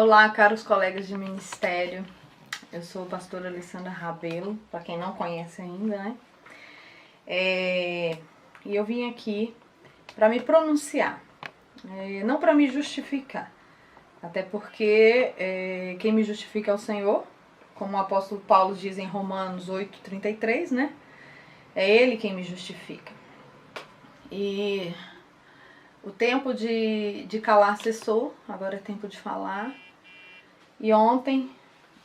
Olá, caros colegas de ministério. Eu sou a pastora Alessandra Rabelo, para quem não conhece ainda, né? E eu vim aqui para me pronunciar, não para me justificar. Até porque quem me justifica é o Senhor, como o apóstolo Paulo diz em Romanos 8:33, né? É Ele quem me justifica. E o tempo de calar cessou, agora é tempo de falar. E ontem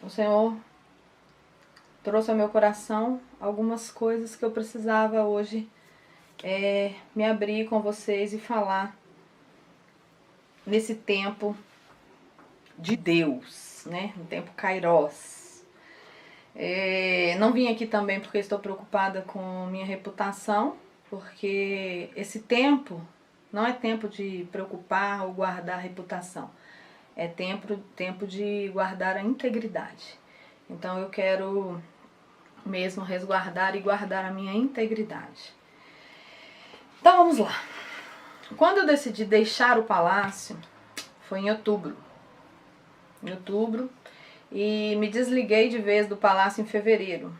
o Senhor trouxe ao meu coração algumas coisas que eu precisava hoje me abrir com vocês e falar nesse tempo de Deus, né? No tempo Kairos. Não vim aqui também porque estou preocupada com minha reputação, porque esse tempo não é tempo de preocupar ou guardar a reputação. É tempo de guardar a integridade. Então eu quero mesmo resguardar e guardar a minha integridade. Então vamos lá. Quando eu decidi deixar o palácio, foi em outubro. E me desliguei de vez do palácio em fevereiro.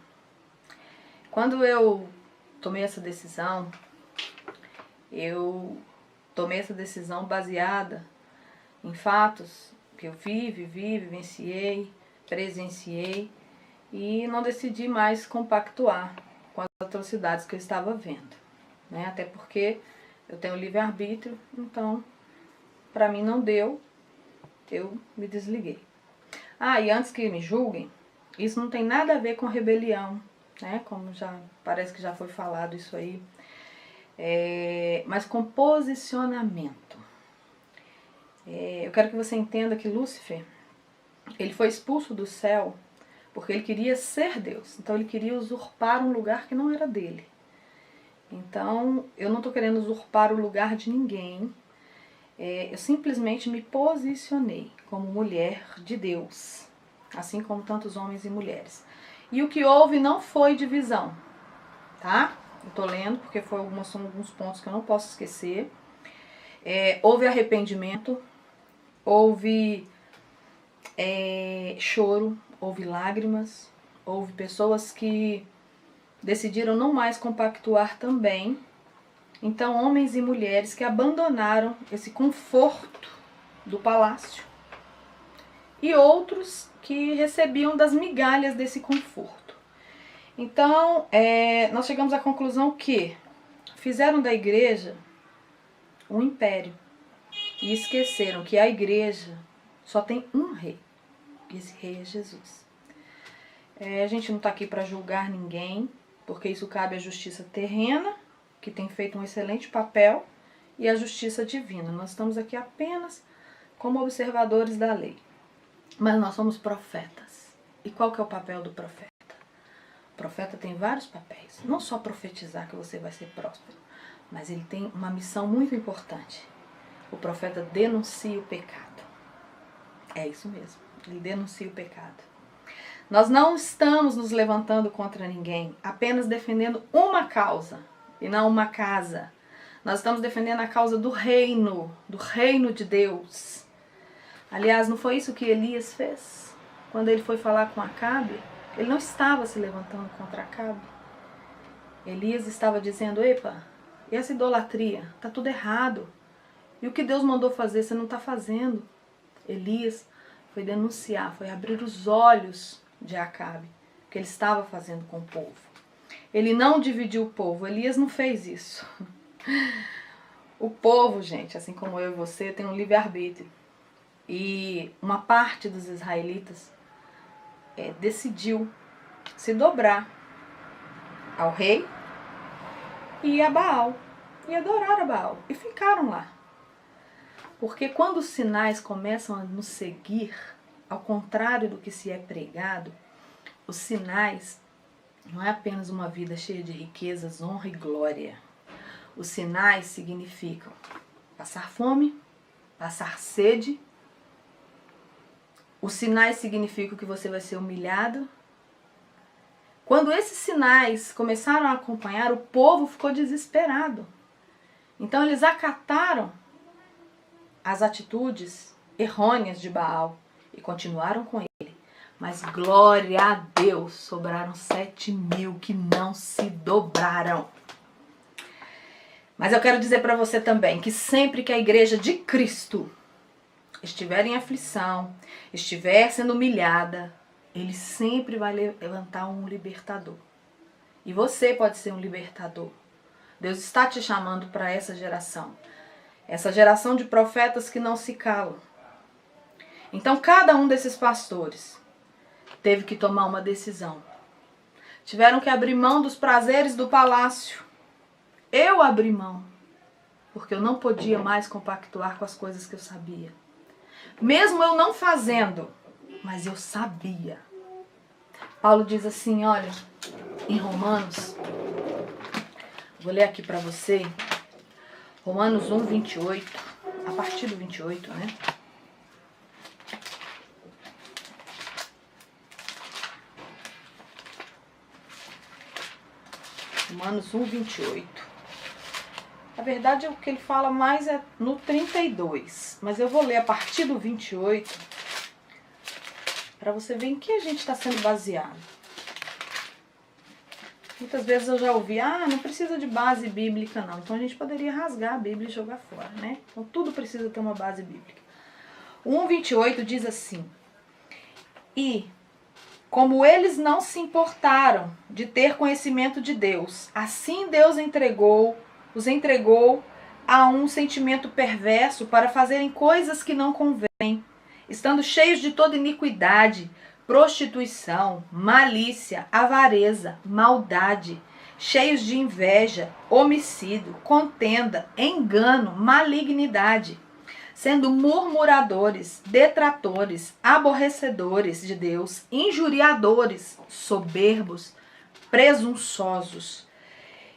Quando eu tomei essa decisão, baseada em fatos que eu vivi, vivenciei, presenciei, e não decidi mais compactuar com as atrocidades que eu estava vendo, né? Até porque eu tenho livre-arbítrio, então para mim não deu, eu me desliguei. E antes que me julguem, isso não tem nada a ver com rebelião, né? Como parece que já foi falado isso aí, mas com posicionamento. Eu quero que você entenda que Lúcifer, ele foi expulso do céu porque ele queria ser Deus. Então ele queria usurpar um lugar que não era dele. Então eu não estou querendo usurpar o lugar de ninguém. Eu simplesmente me posicionei como mulher de Deus, assim como tantos homens e mulheres. E o que houve não foi divisão, tá? Eu estou lendo porque são alguns pontos que eu não posso esquecer. Houve arrependimento, houve choro, houve lágrimas, houve pessoas que decidiram não mais compactuar também. Então, homens e mulheres que abandonaram esse conforto do palácio e outros que recebiam das migalhas desse conforto. Então, nós chegamos à conclusão que fizeram da igreja um império e esqueceram que a igreja só tem um rei. E esse rei é Jesus. A gente não está aqui para julgar ninguém, porque isso cabe à justiça terrena, que tem feito um excelente papel, e à justiça divina. Nós estamos aqui apenas como observadores da lei. Mas nós somos profetas. E qual que é o papel do profeta? O profeta tem vários papéis. Não só profetizar que você vai ser próspero, mas ele tem uma missão muito importante. O profeta denuncia o pecado. É isso mesmo, ele denuncia o pecado. Nós não estamos nos levantando contra ninguém, apenas defendendo uma causa e não uma casa. Nós estamos defendendo a causa do reino de Deus. Aliás, não foi isso que Elias fez? Quando ele foi falar com Acabe, ele não estava se levantando contra Acabe. Elias estava dizendo: epa, e essa idolatria? Está tudo errado. E o que Deus mandou fazer, você não está fazendo. Elias foi denunciar, foi abrir os olhos de Acabe, o que ele estava fazendo com o povo. Ele não dividiu o povo, Elias não fez isso. O povo, gente, assim como eu e você, tem um livre-arbítrio. E uma parte dos israelitas decidiu se dobrar ao rei e a Baal, e adorar a Baal, e ficaram lá. Porque quando os sinais começam a nos seguir, ao contrário do que se é pregado, os sinais não é apenas uma vida cheia de riquezas, honra e glória. Os sinais significam passar fome, passar sede. Os sinais significam que você vai ser humilhado. Quando esses sinais começaram a acompanhar, o povo ficou desesperado. Então eles acataram as atitudes errôneas de Baal e continuaram com ele. Mas glória a Deus, sobraram 7.000 que não se dobraram. Mas eu quero dizer para você também que sempre que a igreja de Cristo estiver em aflição, estiver sendo humilhada, ele sempre vai levantar um libertador. E você pode ser um libertador. Deus está te chamando para essa geração de profetas que não se calam. Então cada um desses pastores teve que tomar uma decisão. Tiveram que abrir mão dos prazeres do palácio. Eu abri mão, porque eu não podia mais compactuar com as coisas que eu sabia. Mesmo eu não fazendo, mas eu sabia. Paulo diz assim, olha, em Romanos, vou ler aqui para você, Romanos 1, 28, a partir do 28, né? Romanos 1, 28. Na verdade, o que ele fala mais é no 32, mas eu vou ler a partir do 28, para você ver em que a gente está sendo baseado. Muitas vezes eu já ouvi, não precisa de base bíblica não, então a gente poderia rasgar a Bíblia e jogar fora, né? Então tudo precisa ter uma base bíblica. O 1,28 diz assim, e como eles não se importaram de ter conhecimento de Deus, assim Deus os entregou a um sentimento perverso para fazerem coisas que não convêm, estando cheios de toda iniquidade, prostituição, malícia, avareza, maldade, cheios de inveja, homicídio, contenda, engano, malignidade, sendo murmuradores, detratores, aborrecedores de Deus, injuriadores, soberbos, presunçosos,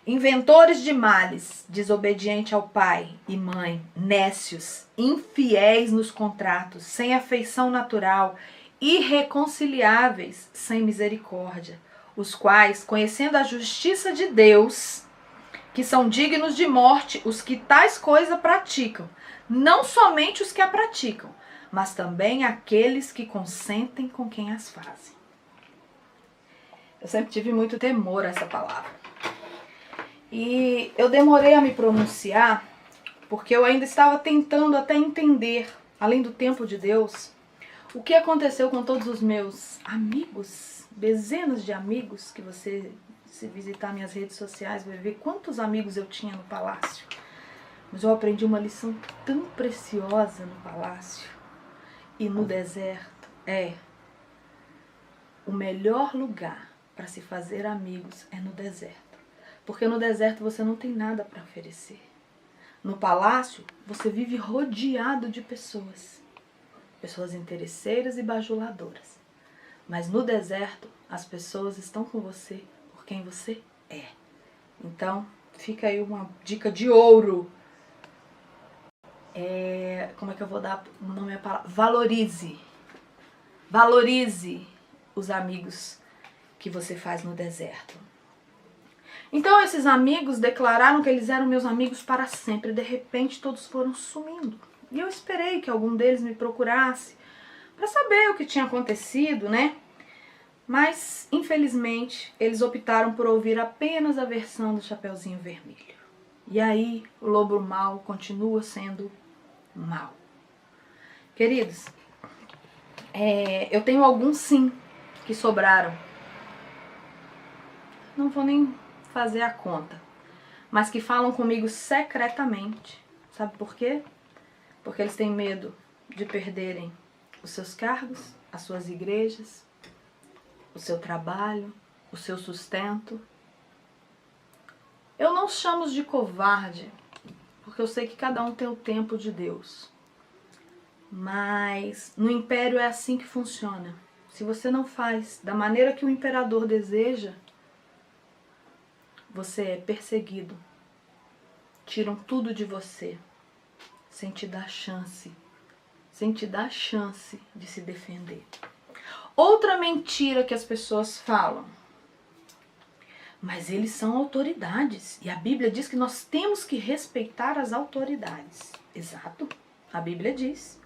inventores de males, desobedientes ao pai e mãe, nécios, infiéis nos contratos, sem afeição natural, irreconciliáveis, sem misericórdia, os quais, conhecendo a justiça de Deus, que são dignos de morte, os que tais coisas praticam, não somente os que a praticam, mas também aqueles que consentem com quem as fazem. Eu sempre tive muito temor a essa palavra. E eu demorei a me pronunciar, porque eu ainda estava tentando até entender, além do tempo de Deus, o que aconteceu com todos os meus amigos, dezenas de amigos, que você, se visitar minhas redes sociais, vai ver quantos amigos eu tinha no palácio. Mas eu aprendi uma lição tão preciosa no palácio e no deserto. O melhor lugar para se fazer amigos é no deserto. Porque no deserto você não tem nada para oferecer. No palácio, você vive rodeado de pessoas. Pessoas interesseiras e bajuladoras. Mas no deserto, as pessoas estão com você por quem você é. Então, fica aí uma dica de ouro. Como é que eu vou dar o nome à palavra? Valorize. Valorize os amigos que você faz no deserto. Então esses amigos declararam que eles eram meus amigos para sempre. De repente todos foram sumindo. E eu esperei que algum deles me procurasse para saber o que tinha acontecido, né? Mas, infelizmente, eles optaram por ouvir apenas a versão do Chapeuzinho Vermelho. E aí o lobo mau continua sendo mau. Queridos, eu tenho alguns sim que sobraram. Não vou nem fazer a conta, mas que falam comigo secretamente. Sabe por quê? Porque eles têm medo de perderem os seus cargos, as suas igrejas, o seu trabalho, o seu sustento. Eu não os chamo de covarde, porque eu sei que cada um tem o tempo de Deus. Mas no império é assim que funciona. Se você não faz da maneira que o imperador deseja, você é perseguido. Tiram tudo de você, sem te dar chance de se defender. Outra mentira que as pessoas falam. Mas eles são autoridades. E a Bíblia diz que nós temos que respeitar as autoridades. Exato, a Bíblia diz.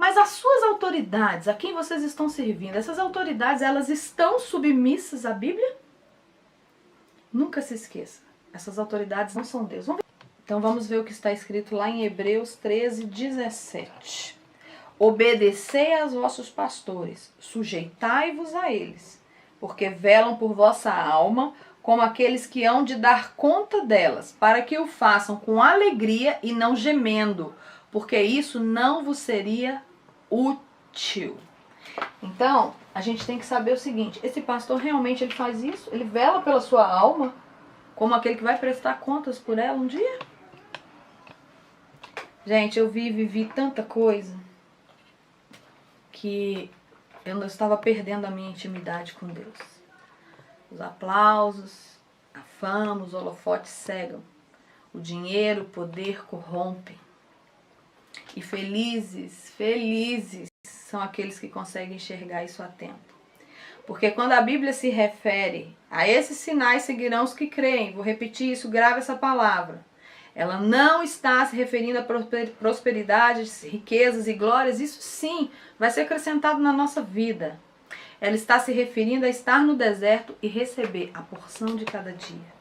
Mas as suas autoridades, a quem vocês estão servindo, essas autoridades, elas estão submissas à Bíblia? Nunca se esqueça, essas autoridades não são Deus. Então vamos ver o que está escrito lá em Hebreus 13, 17. Obedecei aos vossos pastores, sujeitai-vos a eles, porque velam por vossa alma, como aqueles que hão de dar conta delas, para que o façam com alegria e não gemendo, porque isso não vos seria útil. Então, a gente tem que saber o seguinte, esse pastor realmente ele faz isso? Ele vela pela sua alma, como aquele que vai prestar contas por ela um dia? Gente, eu vivi tanta coisa que eu não estava perdendo a minha intimidade com Deus. Os aplausos, a fama, os holofotes cegam. O dinheiro, o poder corrompem. E felizes são aqueles que conseguem enxergar isso a tempo. Porque quando a Bíblia se refere a esses sinais seguirão os que creem, vou repetir isso, grave essa palavra. Ela não está se referindo a prosperidade, riquezas e glórias, isso sim vai ser acrescentado na nossa vida. Ela está se referindo a estar no deserto e receber a porção de cada dia,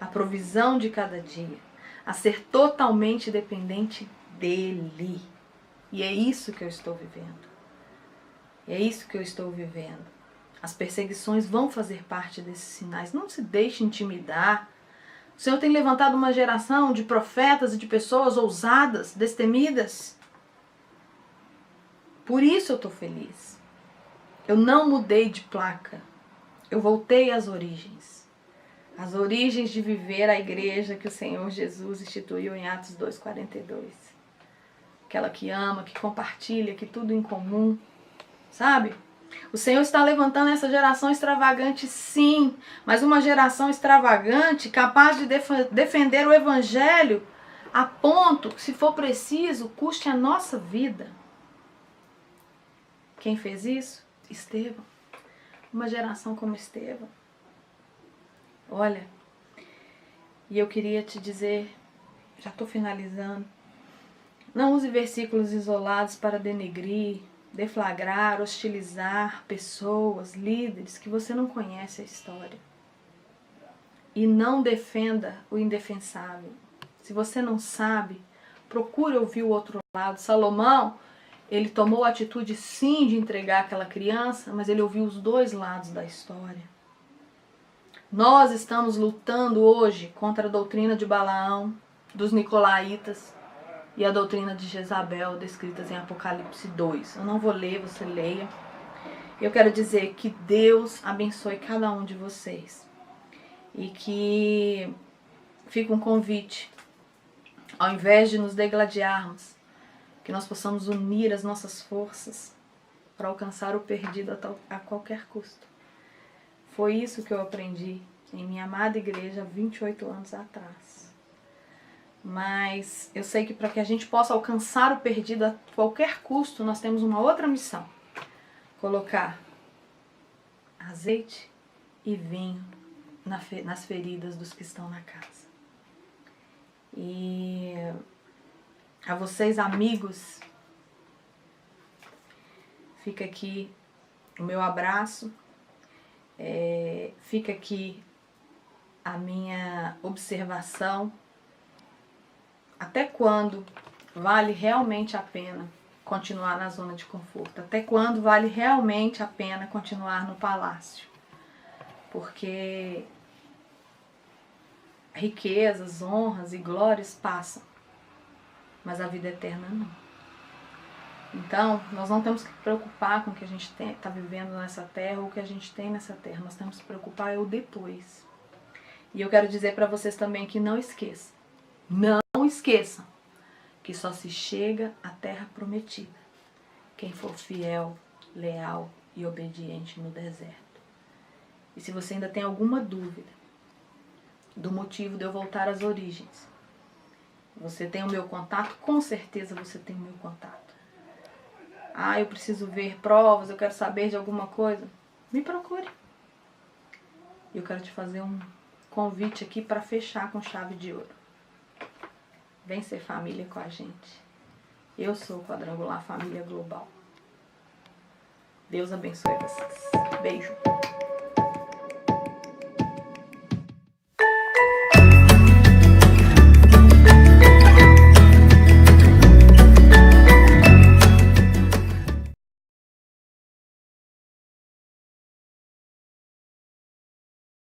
a provisão de cada dia, a ser totalmente dependente dele. E é isso que eu estou vivendo. É isso que eu estou vivendo. As perseguições vão fazer parte desses sinais. Não se deixe intimidar. O Senhor tem levantado uma geração de profetas e de pessoas ousadas, destemidas. Por isso eu estou feliz. Eu não mudei de placa. Eu voltei às origens. As origens de viver a igreja que o Senhor Jesus instituiu em Atos 2,42. Aquela que ama, que compartilha, que tudo em comum. Sabe? O Senhor está levantando essa geração extravagante, sim. Mas uma geração extravagante capaz de defender o Evangelho a ponto que, se for preciso, custe a nossa vida. Quem fez isso? Estevão. Uma geração como Estevão. Olha, e eu queria te dizer, já estou finalizando, não use versículos isolados para denegrir, deflagrar, hostilizar pessoas, líderes que você não conhece a história. E não defenda o indefensável. Se você não sabe, procure ouvir o outro lado. Salomão, ele tomou a atitude sim de entregar aquela criança, mas ele ouviu os dois lados da história. Nós estamos lutando hoje contra a doutrina de Balaão, dos Nicolaitas e a doutrina de Jezabel, descritas em Apocalipse 2. Eu não vou ler, você leia. Eu quero dizer que Deus abençoe cada um de vocês. E que fica um convite, ao invés de nos degladiarmos, que nós possamos unir as nossas forças para alcançar o perdido a qualquer custo. Foi isso que eu aprendi em minha amada igreja há 28 anos atrás. Mas eu sei que para que a gente possa alcançar o perdido a qualquer custo, nós temos uma outra missão. Colocar azeite e vinho nas feridas dos que estão na casa. E a vocês, amigos, fica aqui o meu abraço. Fica aqui a minha observação. Até quando vale realmente a pena continuar na zona de conforto? Até quando vale realmente a pena continuar no palácio? Porque riquezas, honras e glórias passam, mas a vida eterna não. Então, nós não temos que preocupar com o que a gente está vivendo nessa terra ou o que a gente tem nessa terra. Nós temos que preocupar o depois. E eu quero dizer para vocês também que não esqueçam que só se chega à terra prometida quem for fiel, leal e obediente no deserto. E se você ainda tem alguma dúvida do motivo de eu voltar às origens, você tem o meu contato? Com certeza você tem o meu contato. Eu preciso ver provas, eu quero saber de alguma coisa. Me procure. Eu quero te fazer um convite aqui para fechar com chave de ouro. Vem ser família com a gente. Eu sou o Quadrangular Família Global. Deus abençoe vocês. Beijo.